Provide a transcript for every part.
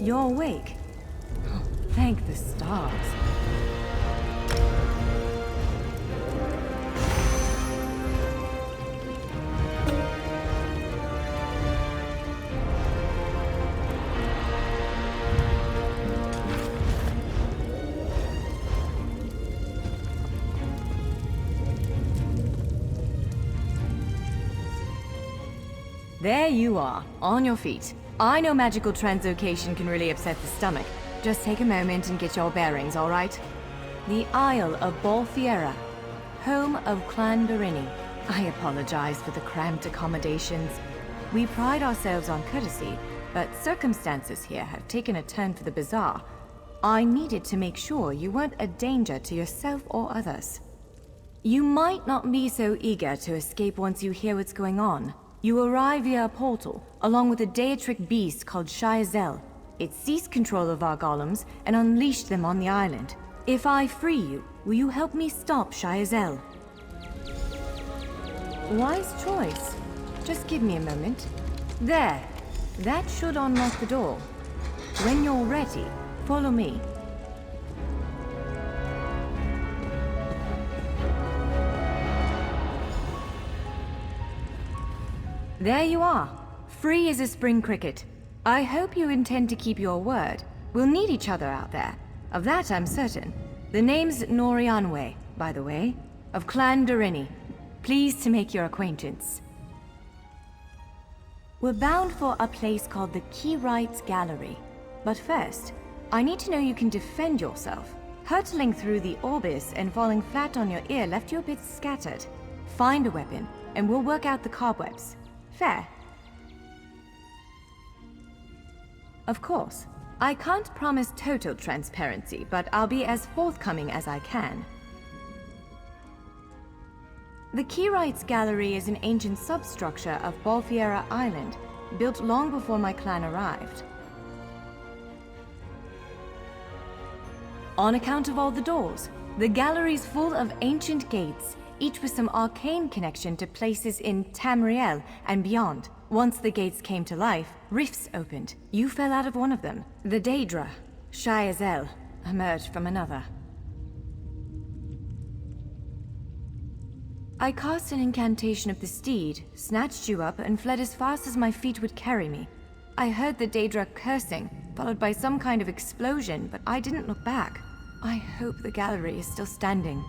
you're awake. Oh, thank the stars. There you are, on your feet. I know magical translocation can really upset the stomach. Just take a moment and get your bearings, all right? The Isle of Bolfiera, home of Clan Berini. I apologize for the cramped accommodations. We pride ourselves on courtesy, but circumstances here have taken a turn for the bizarre. I needed to make sure you weren't a danger to yourself or others. You might not be so eager to escape once you hear what's going on. You arrive via a portal, along with a Daetric beast called Shayazel. It seized control of our golems and unleashed them on the island. If I free you, will you help me stop Shayazel? Wise choice. Just give me a moment. There. That should unlock the door. When you're ready, follow me. There you are, free as a spring cricket. I hope you intend to keep your word. We'll need each other out there. Of that I'm certain. The name's Norianwe, by the way, of Clan Berini. Pleased to make your acquaintance. We're bound for a place called the Key Rights Gallery. But first, I need to know you can defend yourself. Hurtling through the Orbis and falling flat on your ear left you a bit scattered. Find a weapon, and we'll work out the cobwebs. Fair. Of course. I can't promise total transparency, but I'll be as forthcoming as I can. The Key Rights Gallery is an ancient substructure of Bolfiera Island, built long before my clan arrived. On account of all the doors, the gallery's full of ancient gates, each with some arcane connection to places in Tamriel and beyond. Once the gates came to life, rifts opened. You fell out of one of them. The Daedra, Shayazel, emerged from another. I cast an incantation of the steed, snatched you up, and fled as fast as my feet would carry me. I heard the Daedra cursing, followed by some kind of explosion, but I didn't look back. I hope the gallery is still standing.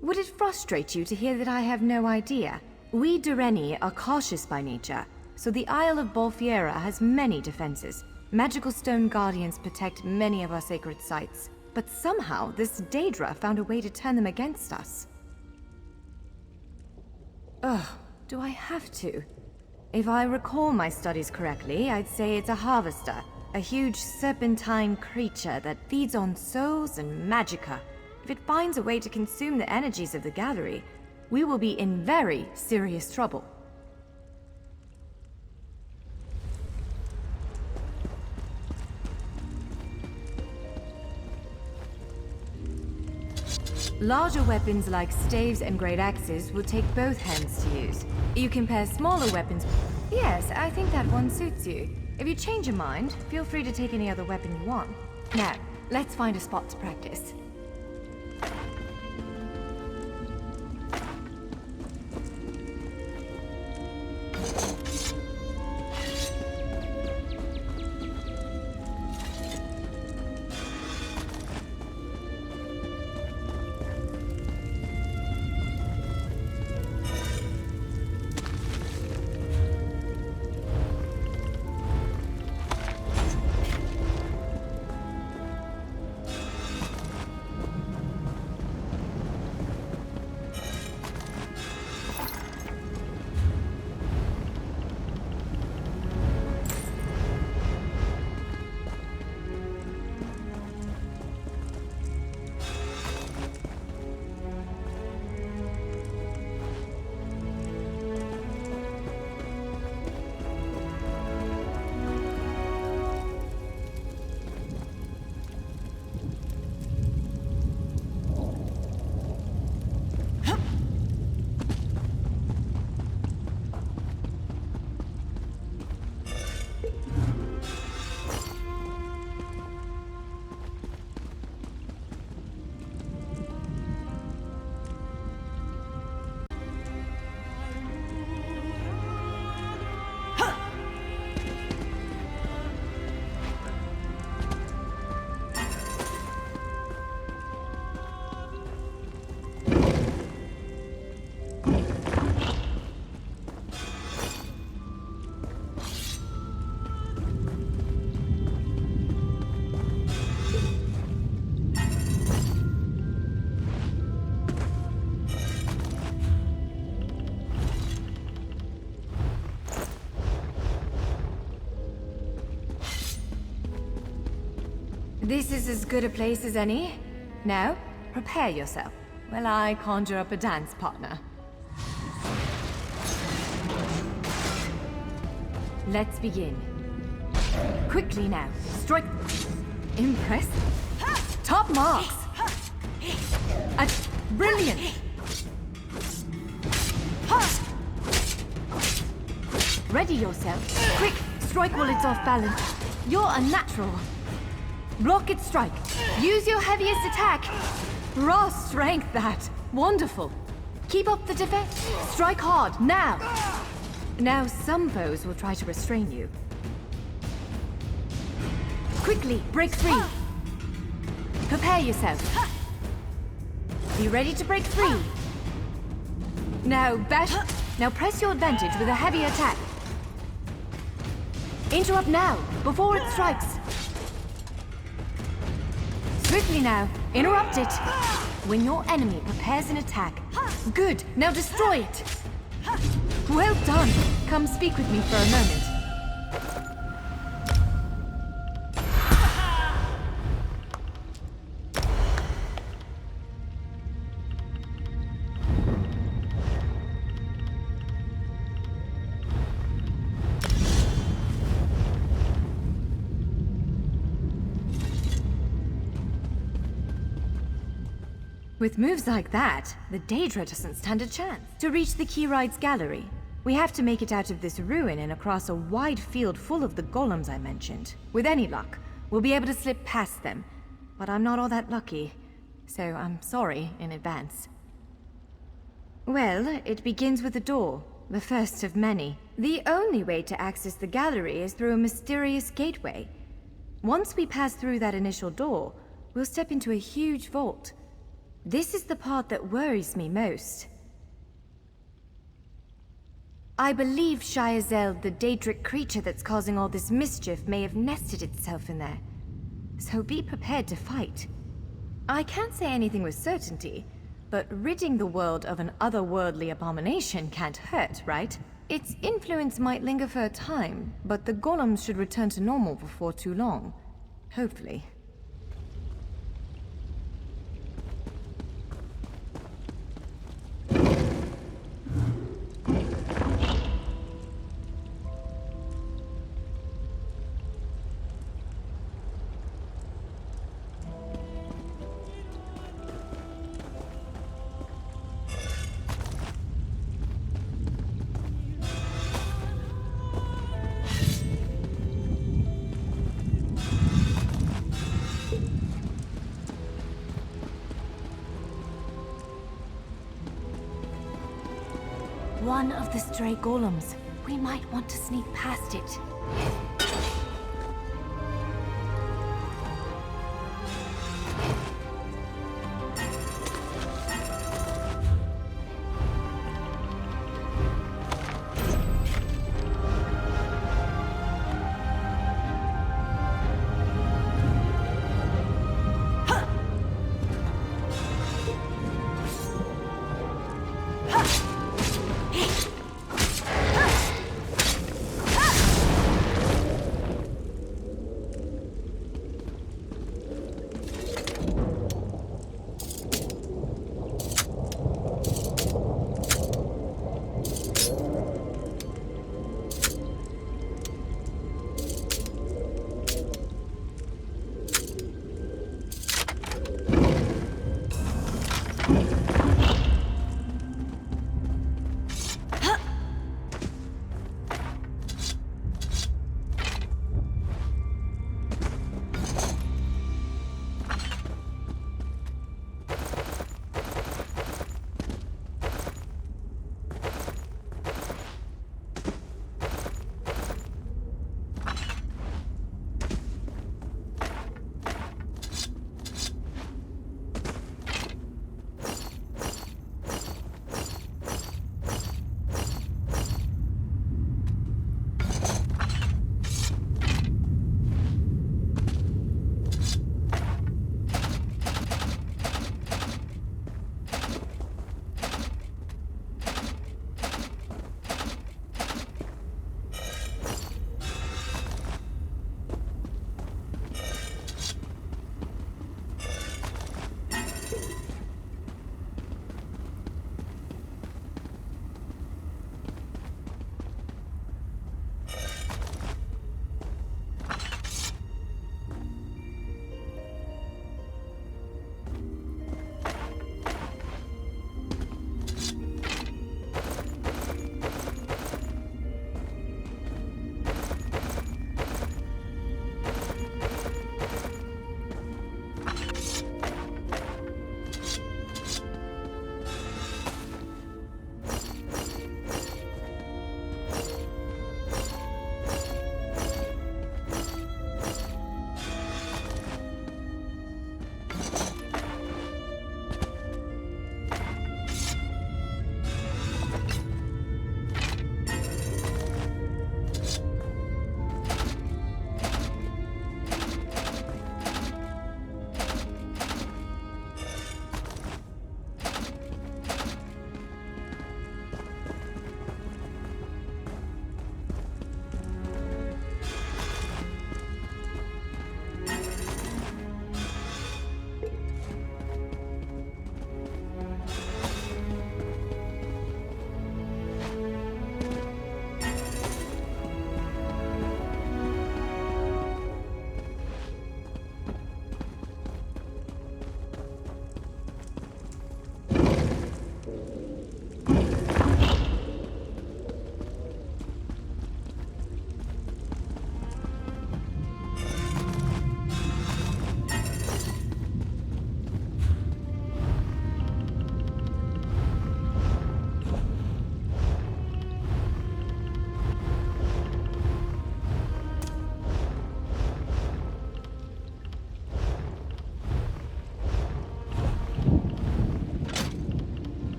Would it frustrate you to hear that I have no idea? We Dureni are cautious by nature, so the Isle of Bolfiera has many defenses. Magical stone guardians protect many of our sacred sites, but somehow this Daedra found a way to turn them against us. Ugh, do I have to? If I recall my studies correctly, I'd say it's a harvester, a huge serpentine creature that feeds on souls and magicka. If it finds a way to consume the energies of the gallery, we will be in very serious trouble. Larger weapons like staves and great axes will take both hands to use. You can pair smaller weapons. Yes, I think that one suits you. If you change your mind, feel free to take any other weapon you want. Now, let's find a spot to practice. This is as good a place as any. Now, prepare yourself while I conjure up a dance partner. Let's begin. Quickly now, strike. Impress. Top marks. Brilliant. Ready yourself. Quick, strike while it's off balance. You're a natural. Block its strike. Use your heaviest attack. Raw strength, that. Wonderful. Keep up the defense. Strike hard, now. Now some foes will try to restrain you. Quickly, break free. Prepare yourself. Be ready to break free. Now, bash. Now press your advantage with a heavy attack. Interrupt now, before it strikes. Swiftly now, interrupt it. When your enemy prepares an attack. Good, now destroy it. Well done. Come speak with me for a moment. With moves like that, the Daedra doesn't stand a chance. To reach the Keyride's gallery, we have to make it out of this ruin and across a wide field full of the golems I mentioned. With any luck, we'll be able to slip past them. But I'm not all that lucky, so I'm sorry in advance. Well, it begins with a door, the first of many. The only way to access the gallery is through a mysterious gateway. Once we pass through that initial door, we'll step into a huge vault. This is the part that worries me most. I believe Shiazel, the Daedric creature that's causing all this mischief, may have nested itself in there. So be prepared to fight. I can't say anything with certainty, but ridding the world of an otherworldly abomination can't hurt, right? Its influence might linger for a time, but the golems should return to normal before too long. Hopefully. One of the stray golems. We might want to sneak past it.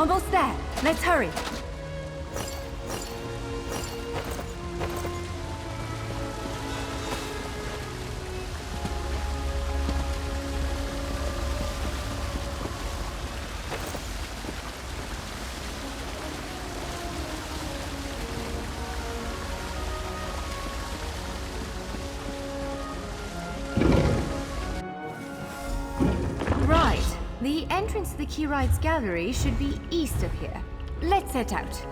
Almost there. Let's hurry. Right. The entrance to the Keyride's gallery should be east of here. Let's set out.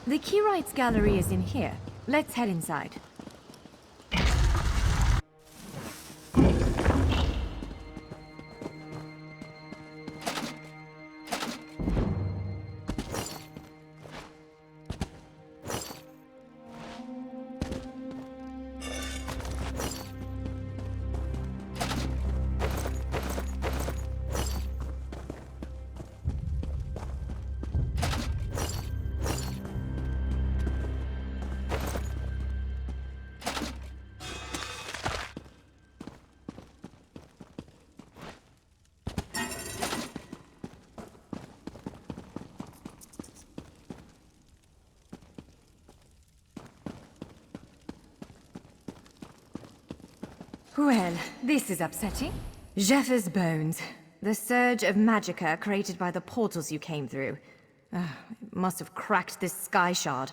The Keyride's gallery is in here. Let's head inside. Well, this is upsetting. Jeffers' bones. The surge of magicka created by the portals you came through. It must have cracked this sky shard.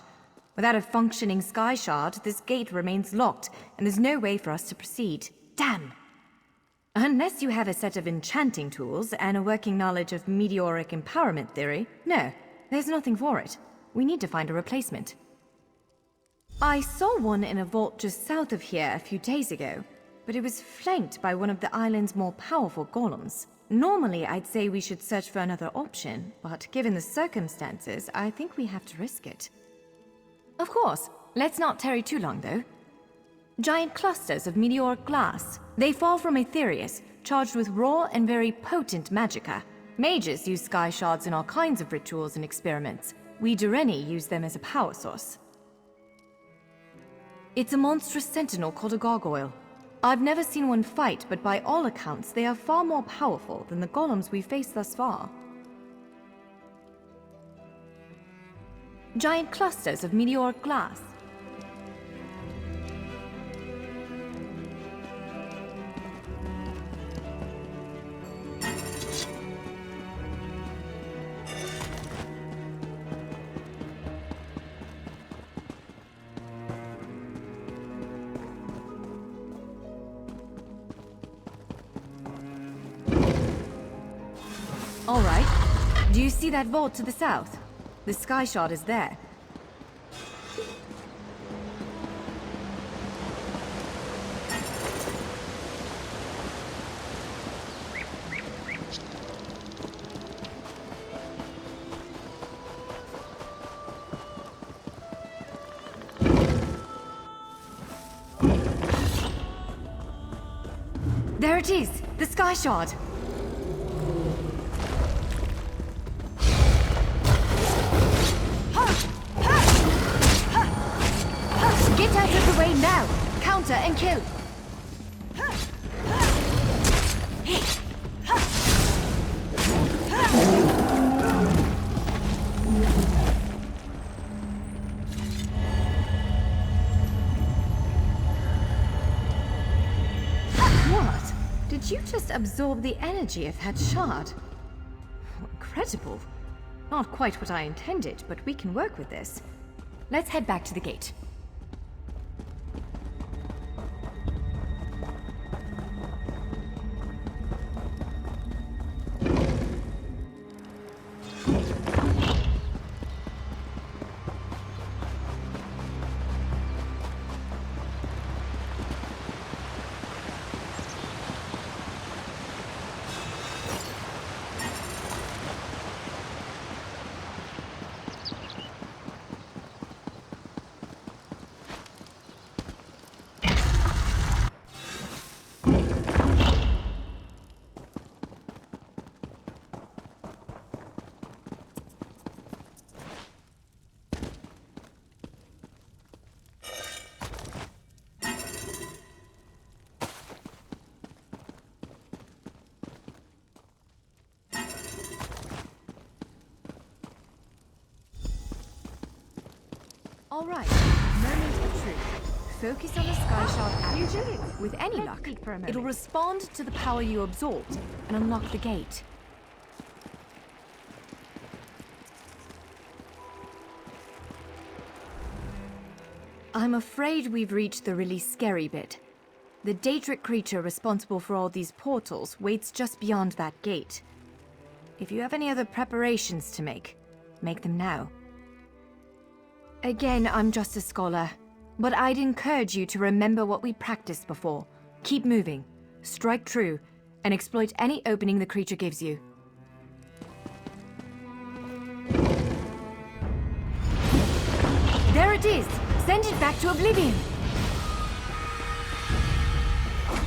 Without a functioning sky shard, this gate remains locked, and there's no way for us to proceed. Damn! Unless you have a set of enchanting tools and a working knowledge of meteoric empowerment theory, no, there's nothing for it. We need to find a replacement. I saw one in a vault just south of here a few days ago, but it was flanked by one of the island's more powerful golems. Normally, I'd say we should search for another option, but given the circumstances, I think we have to risk it. Of course. Let's not tarry too long, though. Giant clusters of meteoric glass. They fall from Aetherius, charged with raw and very potent magicka. Mages use sky shards in all kinds of rituals and experiments. We Dureni use them as a power source. It's a monstrous sentinel called a gargoyle. I've never seen one fight, but by all accounts, they are far more powerful than the golems we've faced thus far. Giant clusters of meteoric glass. All right. Do you see that vault to the south? The sky shard is there. There it is! The sky shard! Get out of the way now! Counter and kill! What? Did you just absorb the energy of that shard? Incredible. Not quite what I intended, but we can work with this. Let's head back to the gate. All right, moment of truth. Focus on the sky shard You aperture. did it. With any Let's luck, speak for a it'll moment. respond to the power you absorbed and unlock the gate. I'm afraid we've reached the really scary bit. The Daedric creature responsible for all these portals waits just beyond that gate. If you have any other preparations to make them now. Again, I'm just a scholar, but I'd encourage you to remember what we practiced before. Keep moving, strike true, and exploit any opening the creature gives you. There it is! Send it back to oblivion!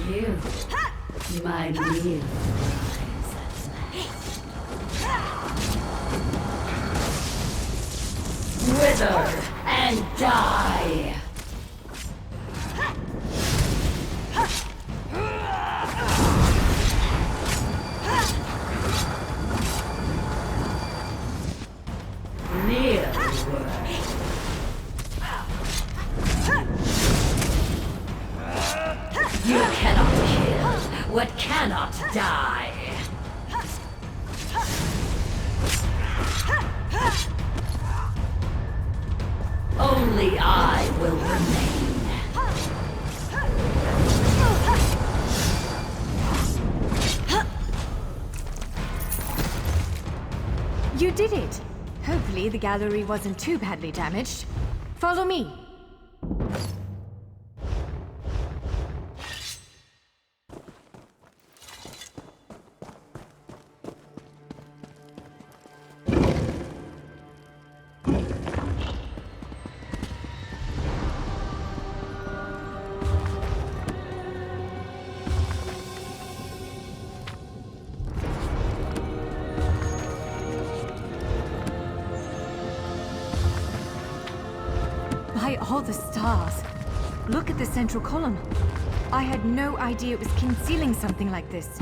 You, my real wither and die! Near world. You cannot kill what cannot die. Only I will remain. You did it! Hopefully the gallery wasn't too badly damaged. Follow me! By all the stars! Look at the central column. I had no idea it was concealing something like this.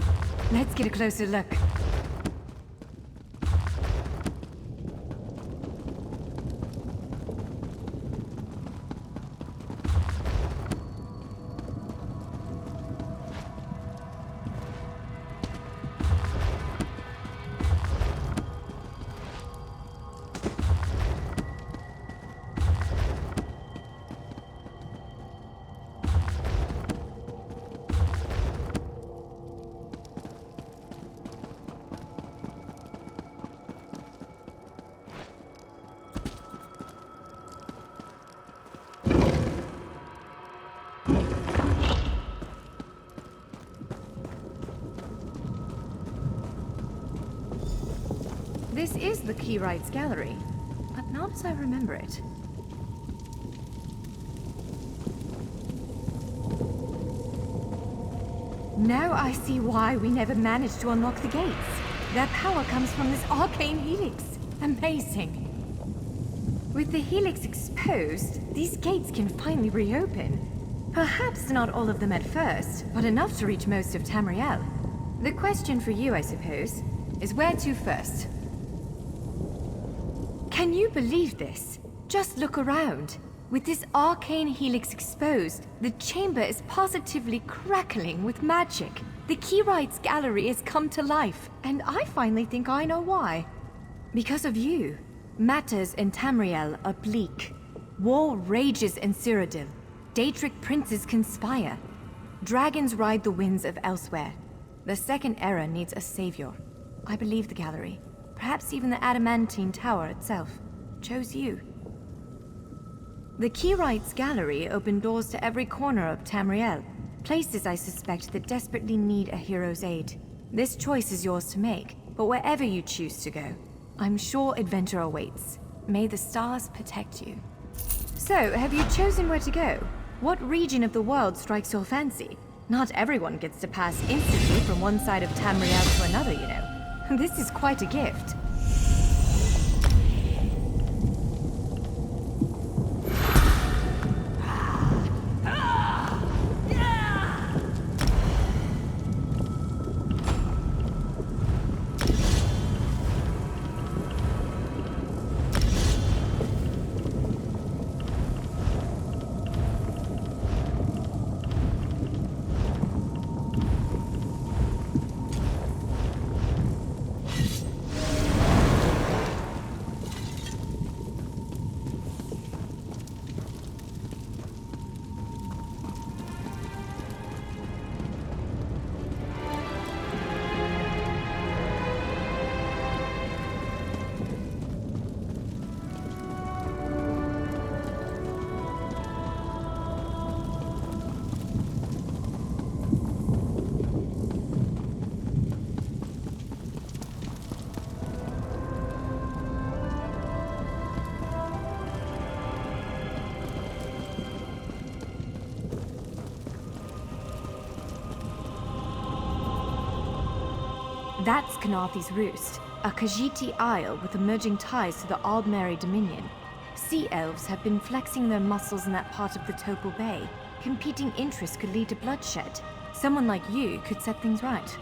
Let's get a closer look. This is the Keyrights Gallery, but not as I remember it. Now I see why we never managed to unlock the gates. Their power comes from this arcane helix. Amazing. With the helix exposed, these gates can finally reopen. Perhaps not all of them at first, but enough to reach most of Tamriel. The question for you, I suppose, is where to first? Can you believe this? Just look around. With this arcane helix exposed, the chamber is positively crackling with magic. The Keyrights Gallery has come to life, and I finally think I know why. Because of you. Matters in Tamriel are bleak. War rages in Cyrodiil. Daedric princes conspire. Dragons ride the winds of elsewhere. The Second Era needs a savior. I believe the Gallery, perhaps even the Adamantine Tower itself, chose you. The Keyrights Gallery opened doors to every corner of Tamriel, places I suspect that desperately need a hero's aid. This choice is yours to make, but wherever you choose to go, I'm sure adventure awaits. May the stars protect you. So, have you chosen where to go? What region of the world strikes your fancy? Not everyone gets to pass instantly from one side of Tamriel to another, you know. This is quite a gift. That's Knarthi's Roost, a Khajiiti isle with emerging ties to the Aldmeri Dominion. Sea elves have been flexing their muscles in that part of the Topal Bay. Competing interests could lead to bloodshed. Someone like you could set things right.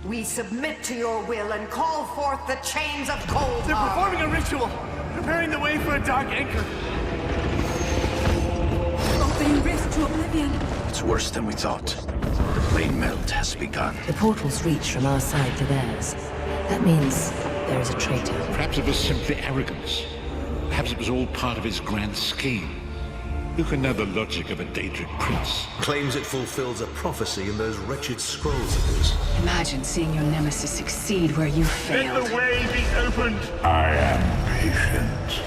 We submit to your will and call forth the chains of cold. They're performing a ritual, preparing the way for a dark anchor. Opening rift to oblivion. It's worse than we thought. The plane melt has begun. The portals reach from our side to theirs. That means there is a traitor. Perhaps it was simply arrogance. Perhaps it was all part of his grand scheme. Who can know the logic of a Daedric prince? Claims it fulfills a prophecy in those wretched scrolls of his. Imagine seeing your nemesis succeed where you failed. Let the way be opened! I am patient.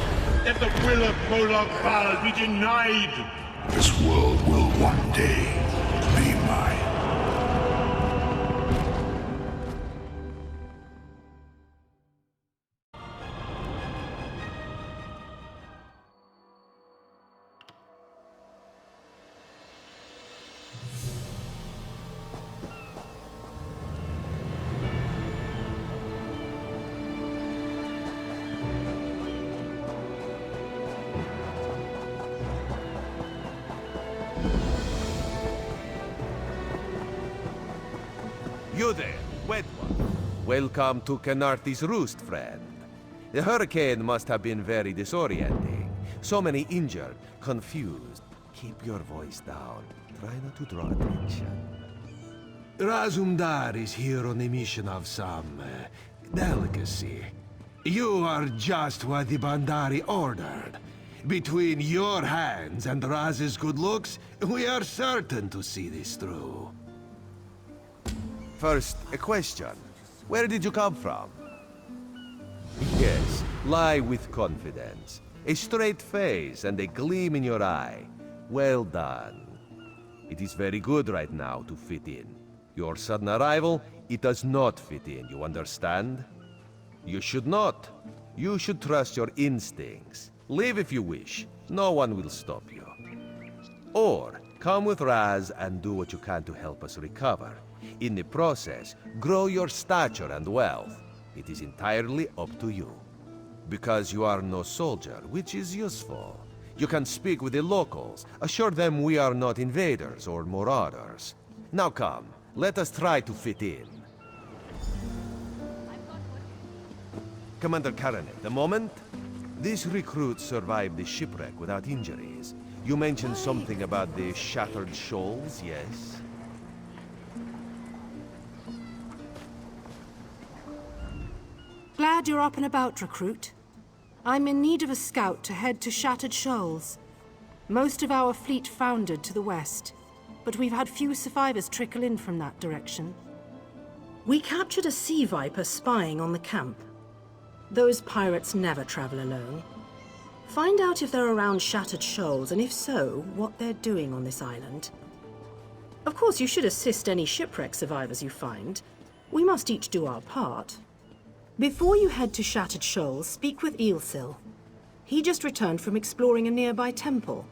Let the will of Molag Bal be denied! This world will one day be mine. You there, wet one. Welcome to Knarthi's Roost, friend. The hurricane must have been very disorienting. So many injured, confused. Keep your voice down. Try not to draw attention. Razumdar is here on a mission of some delicacy. You are just what the Bandari ordered. Between your hands and Raz's good looks, we are certain to see this through. First, a question. Where did you come from? Yes, lie with confidence. A straight face and a gleam in your eye. Well done. It is very good right now to fit in. Your sudden arrival It does not fit in, you understand? You should not. You should trust your instincts. Leave if you wish. No one will stop you. Or, come with Raz and do what you can to help us recover. In the process, grow your stature and wealth. It is entirely up to you. Because you are no soldier, which is useful. You can speak with the locals, assure them we are not invaders or marauders. Now come, let us try to fit in. Commander Karanek, the moment? This recruit survived the shipwreck without injuries. You mentioned something about the shattered shoals, yes? Glad you're up and about, recruit. I'm in need of a scout to head to Shattered Shoals. Most of our fleet foundered to the west, but we've had few survivors trickle in from that direction. We captured a sea viper spying on the camp. Those pirates never travel alone. Find out if they're around Shattered Shoals, and if so, what they're doing on this island. Of course, you should assist any shipwreck survivors you find. We must each do our part. Before you head to Shattered Shoals, speak with Eelsil. He just returned from exploring a nearby temple.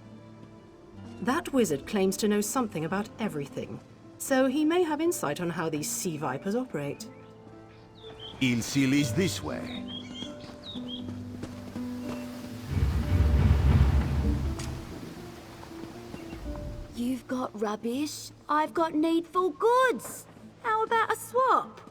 That wizard claims to know something about everything, so he may have insight on how these sea vipers operate. Eelsil is this way. You've got rubbish, I've got needful goods. How about a swap?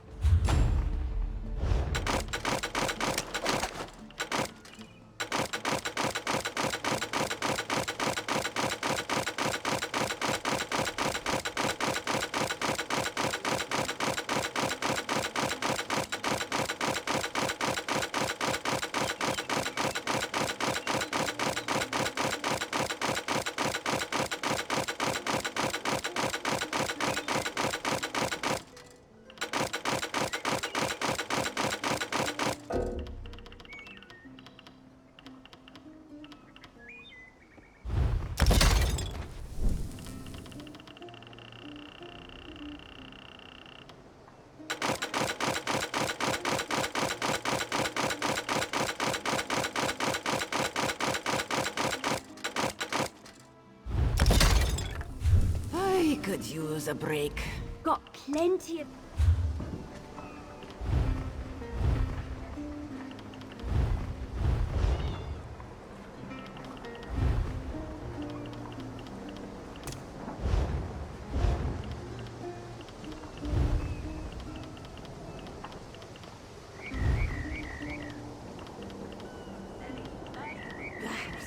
Could use a break. Got plenty of...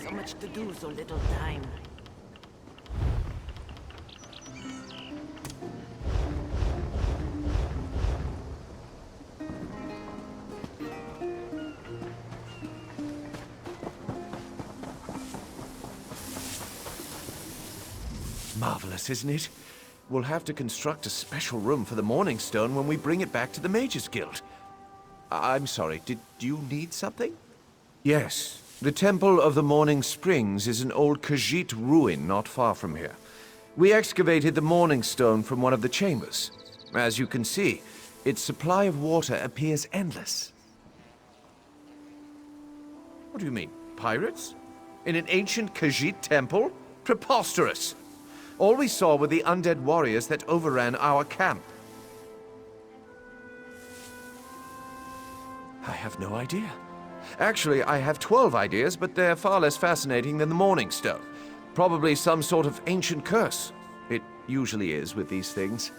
So much to do, so little time. Marvelous, isn't it? We'll have to construct a special room for the Morning Stone when we bring it back to the Mages Guild. I'm sorry, did you need something? Yes. The Temple of the Morning Springs is an old Khajiit ruin not far from here. We excavated the Morning Stone from one of the chambers. As you can see, its supply of water appears endless. What do you mean, pirates? In an ancient Khajiit temple? Preposterous! All we saw were the undead warriors that overran our camp. I have no idea. Actually, I have 12 ideas, but they're far less fascinating than the Morning Stone. Probably some sort of ancient curse. It usually is with these things.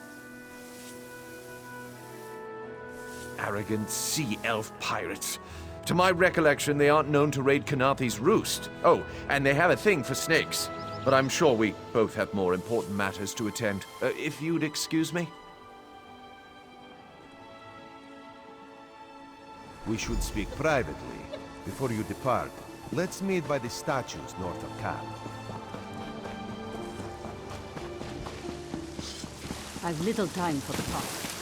Arrogant sea elf pirates. To my recollection, they aren't known to raid Kanathi's roost. Oh, and they have a thing for snakes. But I'm sure we both have more important matters to attend. If you'd excuse me? We should speak privately. Before you depart, let's meet by the statues north of camp. I've little time for the talk.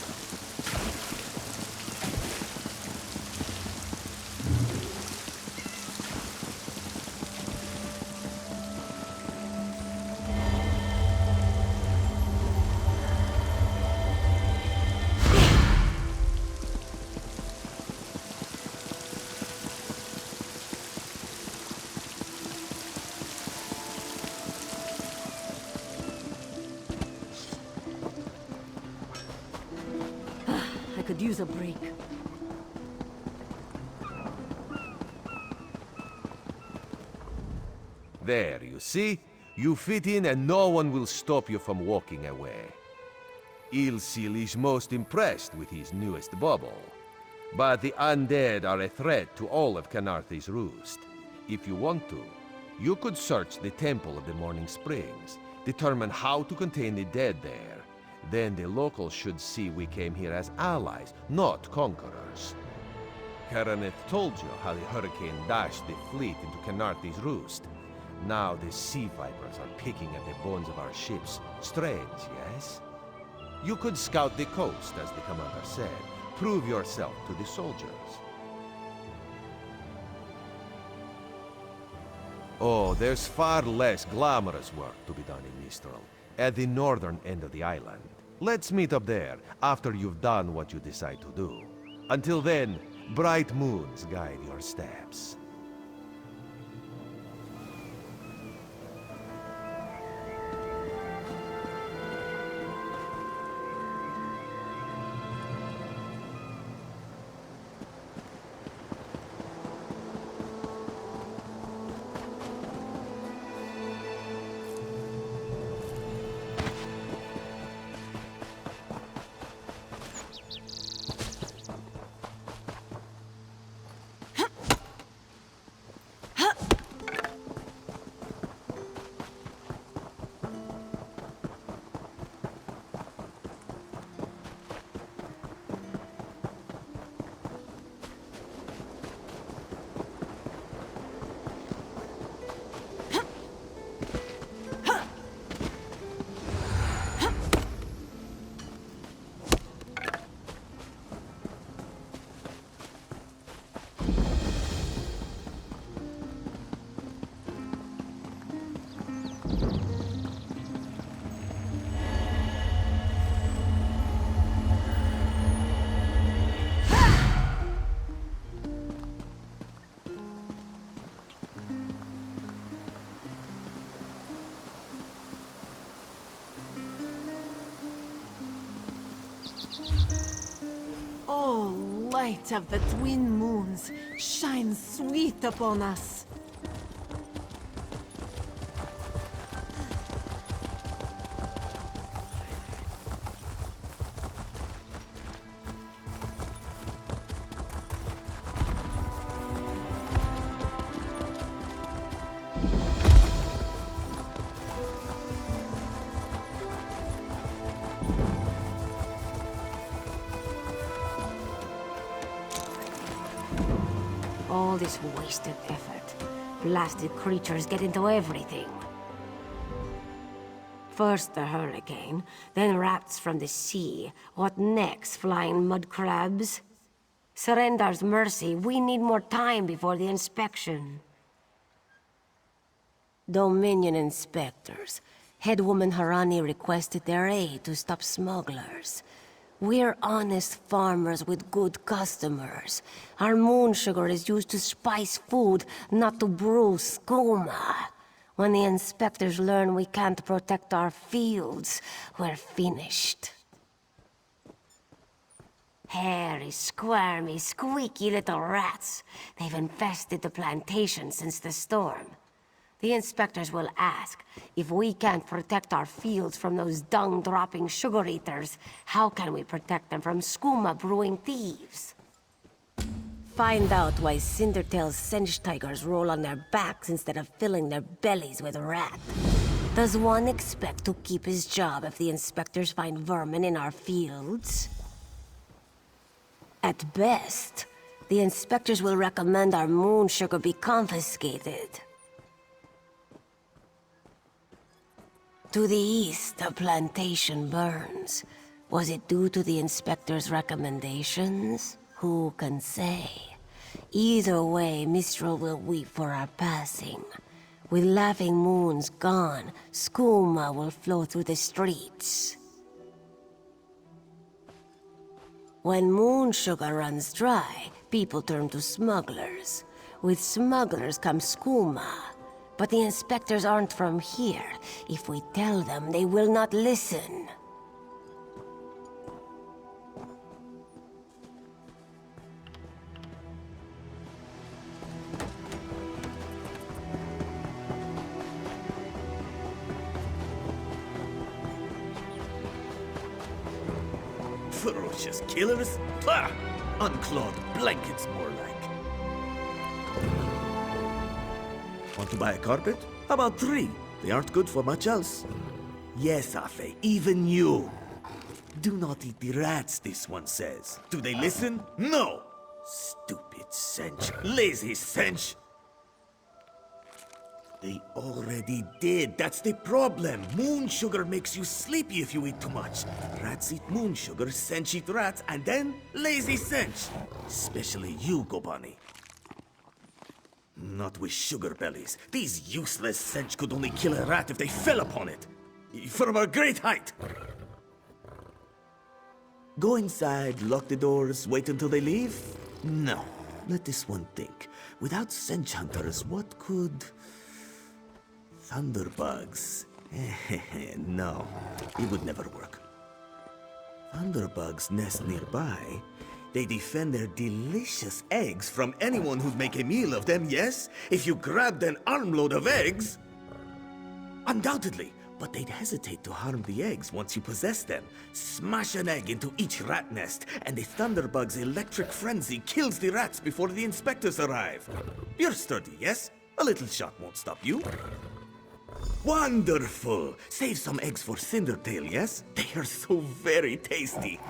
could use a break. There, you see? You fit in and no one will stop you from walking away. Ilsil is most impressed with his newest bauble. But the undead are a threat to all of Canarthy's Roost. If you want to, you could search the Temple of the Morning Springs, determine how to contain the dead there. Then the locals should see we came here as allies, not conquerors. Karaneth told you how the hurricane dashed the fleet into Canarthy's Roost. Now the sea vipers are picking at the bones of our ships. Strange, yes? You could scout the coast, as the commander said. Prove yourself to the soldiers. Oh, there's far less glamorous work to be done in Mistral, at the northern end of the island. Let's meet up there, after you've done what you decide to do. Until then, bright moons guide your steps. Oh, light of the twin moons, shine sweet upon us. All this wasted effort. Blasted creatures get into everything. First the hurricane, then rats from the sea. What next, flying mud crabs? Surrender's mercy, we need more time before the inspection. Dominion inspectors. Headwoman Harani requested their aid to stop smugglers. We're honest farmers with good customers. Our moon sugar is used to spice food, not to brew skooma. When the inspectors learn we can't protect our fields, we're finished. Hairy, squirmy, squeaky little rats. They've infested the plantation since the storm. The inspectors will ask, if we can't protect our fields from those dung-dropping sugar-eaters, how can we protect them from skooma-brewing thieves? Find out why Cindertail's Sench tigers roll on their backs instead of filling their bellies with rat. Does one expect to keep his job if the inspectors find vermin in our fields? At best, the inspectors will recommend our moon sugar be confiscated. To the east, the plantation burns. Was it due to the inspector's recommendations? Who can say? Either way, Mistral will weep for our passing. With laughing moons gone, skooma will flow through the streets. When moon sugar runs dry, people turn to smugglers. With smugglers comes skooma. But the inspectors aren't from here. If we tell them, they will not listen. Ferocious killers? Pah! Unclawed blankets, more like. Want to buy a carpet? How about 3? They aren't good for much else. Yes, Afe, even you. Do not eat the rats, this one says. Do they listen? No! Stupid cinch. Lazy cinch. They already did. That's the problem. Moon sugar makes you sleepy if you eat too much. Rats eat moon sugar, cinch eat rats, and then lazy cinch. Especially you, Gobani. Not with sugar bellies. These useless cinch could only kill a rat if they fell upon it. From a great height. Go inside, lock the doors, wait until they leave? No. Let this one think. Without cinch hunters, what could... Thunderbugs. No, it would never work. Thunderbugs nest nearby. They defend their delicious eggs from anyone who'd make a meal of them, yes? If you grabbed an armload of eggs... Undoubtedly, but they'd hesitate to harm the eggs once you possess them. Smash an egg into each rat nest, and the Thunderbug's electric frenzy kills the rats before the inspectors arrive. You're sturdy, yes? A little shot won't stop you. Wonderful! Save some eggs for Cindertail, yes? They are so very tasty.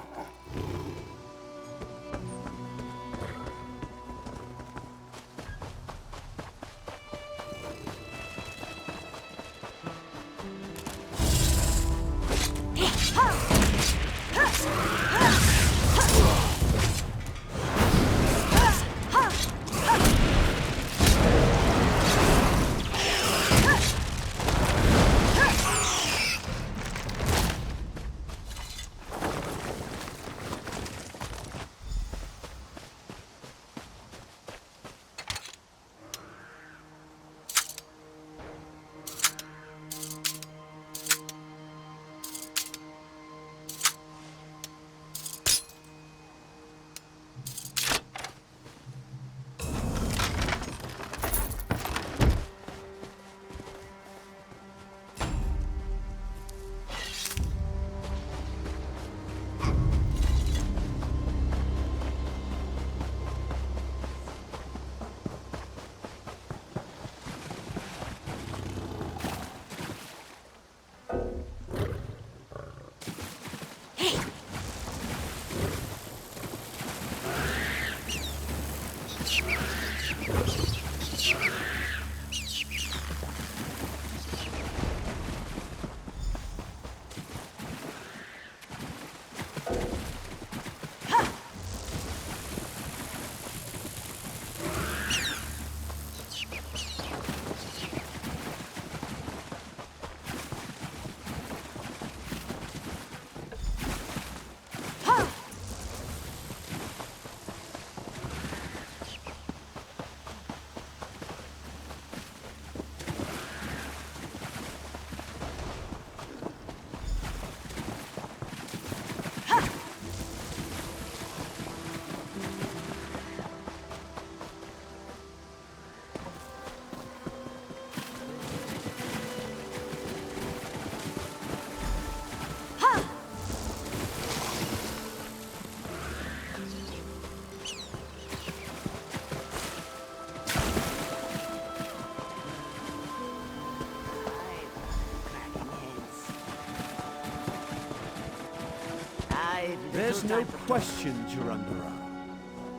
There's no question, Durandara.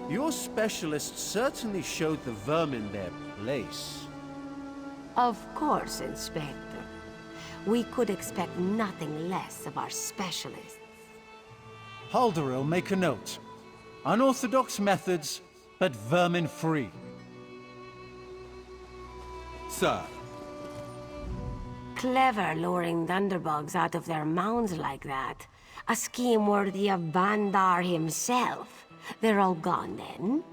Your specialists certainly showed the vermin their place. Of course, Inspector. We could expect nothing less of our specialists. Halderil, make a note. Unorthodox methods, but vermin-free. Sir. Clever luring Thunderbugs out of their mounds like that. A scheme worthy of Bandar himself. They're all gone then?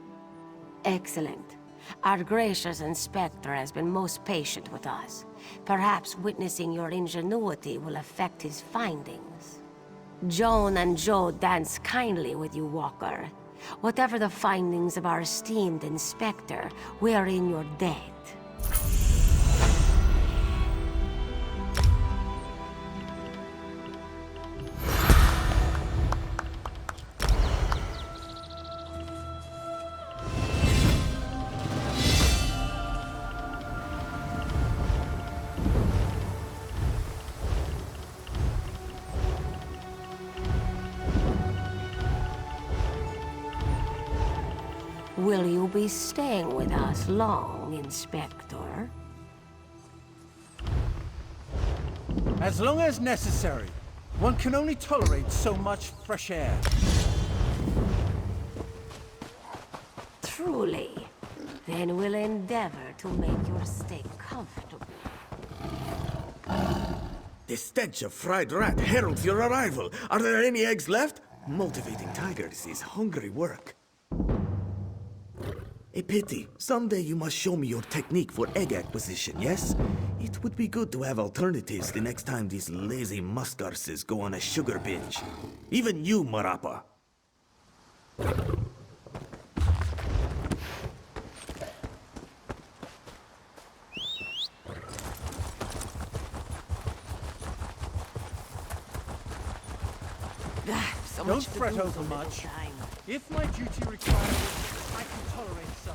Excellent. Our gracious Inspector has been most patient with us. Perhaps witnessing your ingenuity will affect his findings. Joan and Joe dance kindly with you, Walker. Whatever the findings of our esteemed Inspector, we are in your debt. Will you be staying with us long, Inspector? As long as necessary. One can only tolerate so much fresh air. Truly. Then we'll endeavor to make your stay comfortable. The stench of fried rat heralds your arrival. Are there any eggs left? Motivating tigers is hungry work. A pity. Someday you must show me your technique for egg acquisition, yes? It would be good to have alternatives the next time these lazy muskarses go on a sugar binge. Even you, Marapa. Don't fret over much. If my duty requires it, I can tolerate such.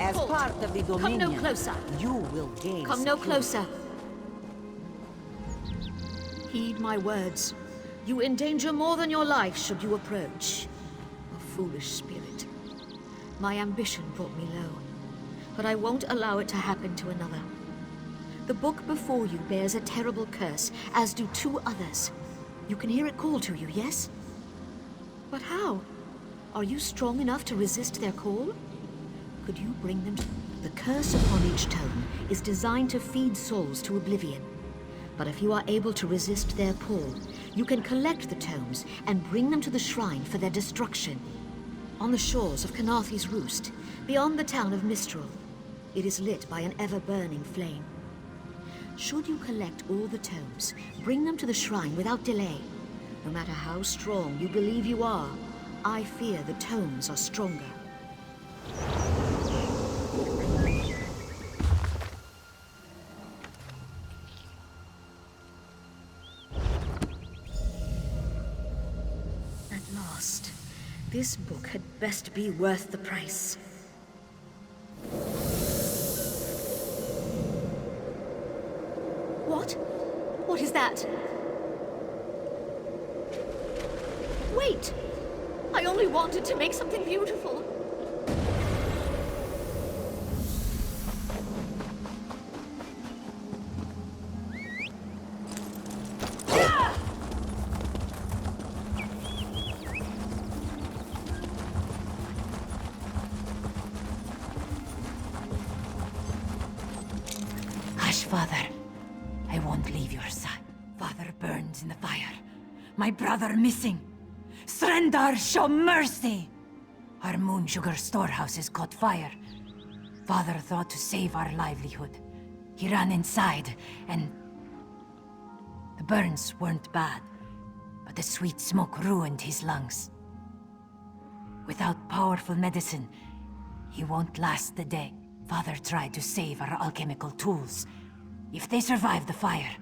As part of the Dominion, Come no closer. You will gain. Come no closer. Heed my words. You endanger more than your life should you approach. A foolish spirit. My ambition brought me low, but I won't allow it to happen to another. The book before you bears a terrible curse, as do 2 others. You can hear it call to you, yes? But how? Are you strong enough to resist their call? Could you bring them to... The curse upon each tome is designed to feed souls to oblivion. But if you are able to resist their pull, you can collect the tomes and bring them to the shrine for their destruction. On the shores of Canarthi's Roost, beyond the town of Mistral, it is lit by an ever-burning flame. Should you collect all the tomes, bring them to the shrine without delay. No matter how strong you believe you are, I fear the tomes are stronger. This book had best be worth the price. What? What is that? Wait! I only wanted to make something beautiful. Father, I won't leave your side. Father burns in the fire. My brother missing. Srendar, show mercy! Our moon sugar storehouses caught fire. Father thought to save our livelihood. He ran inside, and... The burns weren't bad, but the sweet smoke ruined his lungs. Without powerful medicine, he won't last the day. Father tried to save our alchemical tools. If they survive the fire,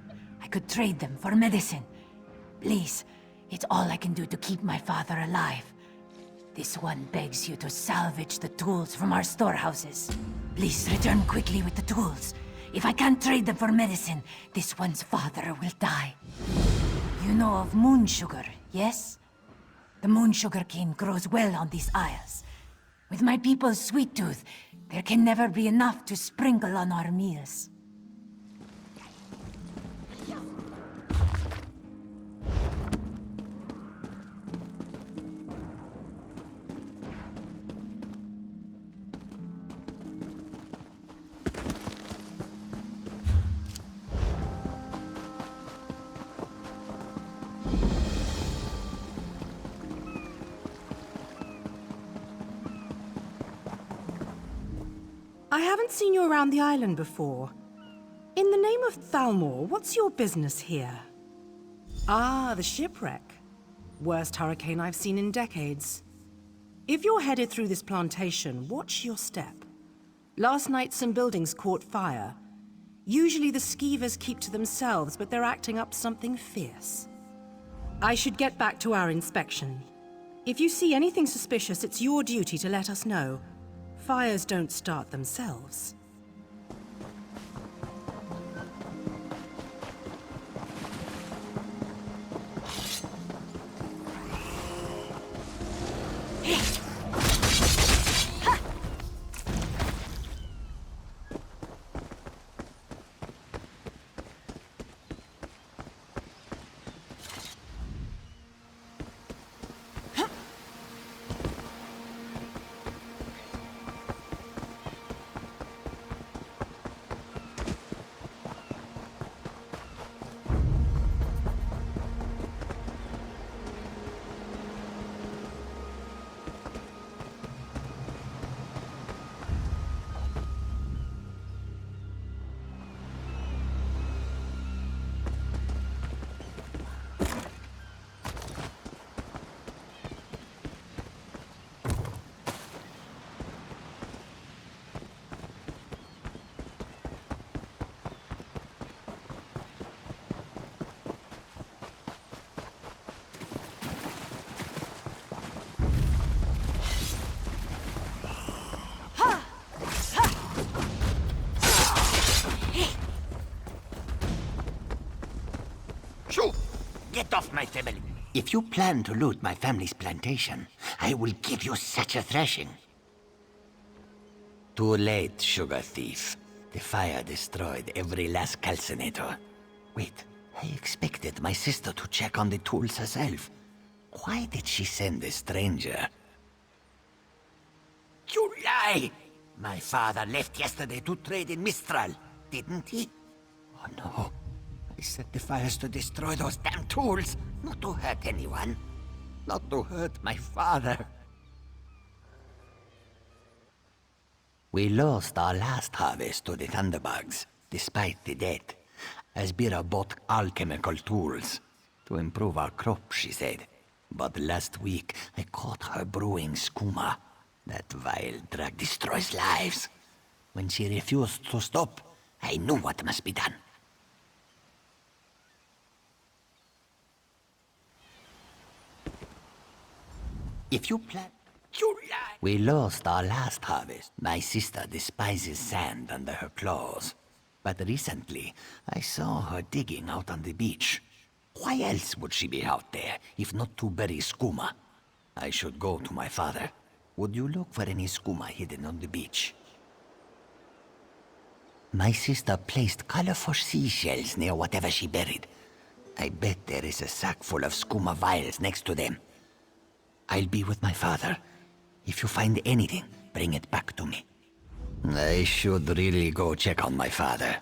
I could trade them for medicine. Please, it's all I can do to keep my father alive. This one begs you to salvage the tools from our storehouses. Please return quickly with the tools. If I can't trade them for medicine, this one's father will die. You know of moon sugar, yes? The moon sugar cane grows well on these isles. With my people's sweet tooth, there can never be enough to sprinkle on our meals. I haven't seen you around the island before. In the name of Thalmor, what's your business here? Ah, the shipwreck. Worst hurricane I've seen in decades. If you're headed through this plantation, watch your step. Last night some buildings caught fire. Usually the skeevers keep to themselves, but they're acting up something fierce. I should get back to our inspection. If you see anything suspicious, it's your duty to let us know. Fires don't start themselves. Get off my family. If you plan to loot my family's plantation, I will give you such a thrashing. Too late, sugar thief. The fire destroyed every last calcinator. Wait, I expected my sister to check on the tools herself. Why did she send a stranger? You lie! My father left yesterday to trade in Mistral, didn't he? Oh no. I set the fires to destroy those damn tools, not to hurt anyone. Not to hurt my father. We lost our last harvest to the thunderbugs, despite the debt. Asbira bought alchemical tools to improve our crop, she said. But last week, I caught her brewing skooma. That vile drug destroys lives. When she refused to stop, I knew what must be done. If you plan... You lie! We lost our last harvest. My sister despises sand under her claws. But recently, I saw her digging out on the beach. Why else would she be out there, if not to bury skooma? I should go to my father. Would you look for any skooma hidden on the beach? My sister placed colorful seashells near whatever she buried. I bet there is a sack full of skooma vials next to them. I'll be with my father. If you find anything, bring it back to me. I should really go check on my father.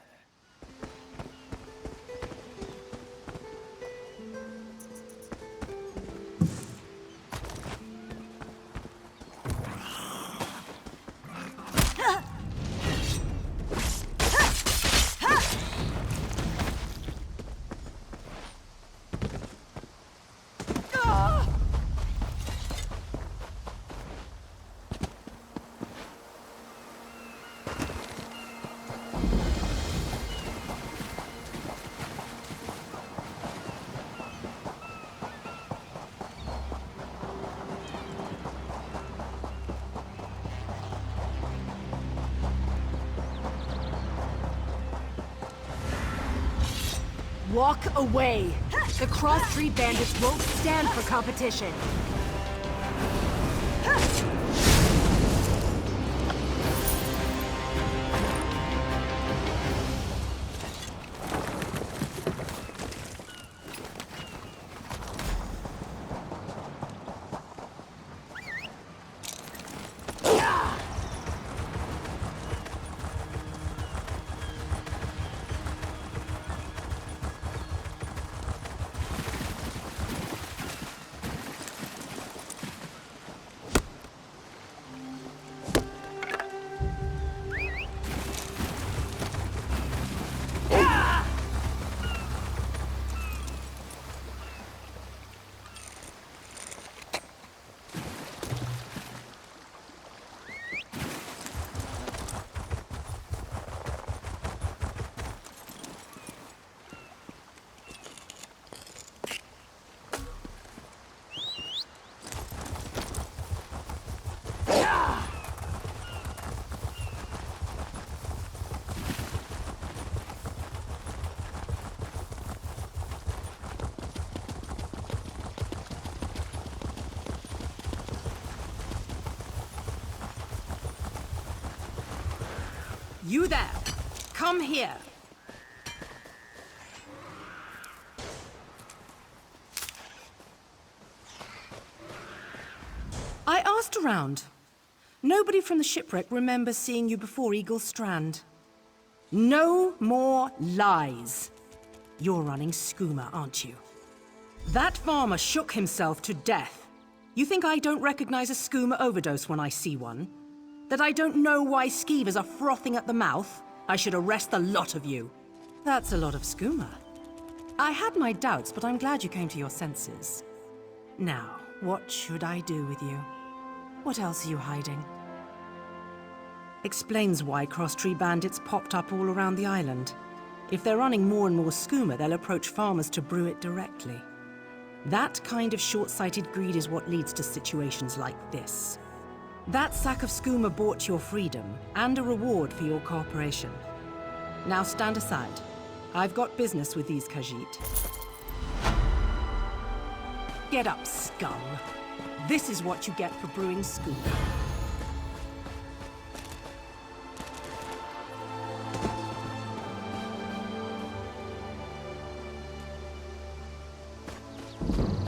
Walk away! The Cross-Street Bandits won't stand for competition! You there! Come here! I asked around. Nobody from the shipwreck remembers seeing you before Eagle Strand. No more lies. You're running Skooma, aren't you? That farmer shook himself to death. You think I don't recognize a Skooma overdose when I see one? That I don't know why skeevers are frothing at the mouth? I should arrest the lot of you. That's a lot of Skooma. I had my doubts, but I'm glad you came to your senses. Now, what should I do with you? What else are you hiding? Explains why cross-tree bandits popped up all around the island. If they're running more and more skooma, they'll approach farmers to brew it directly. That kind of short-sighted greed is what leads to situations like this. That sack of skooma bought your freedom, and a reward for your cooperation. Now stand aside. I've got business with these Khajiit. Get up, scum. This is what you get for brewing skooma. You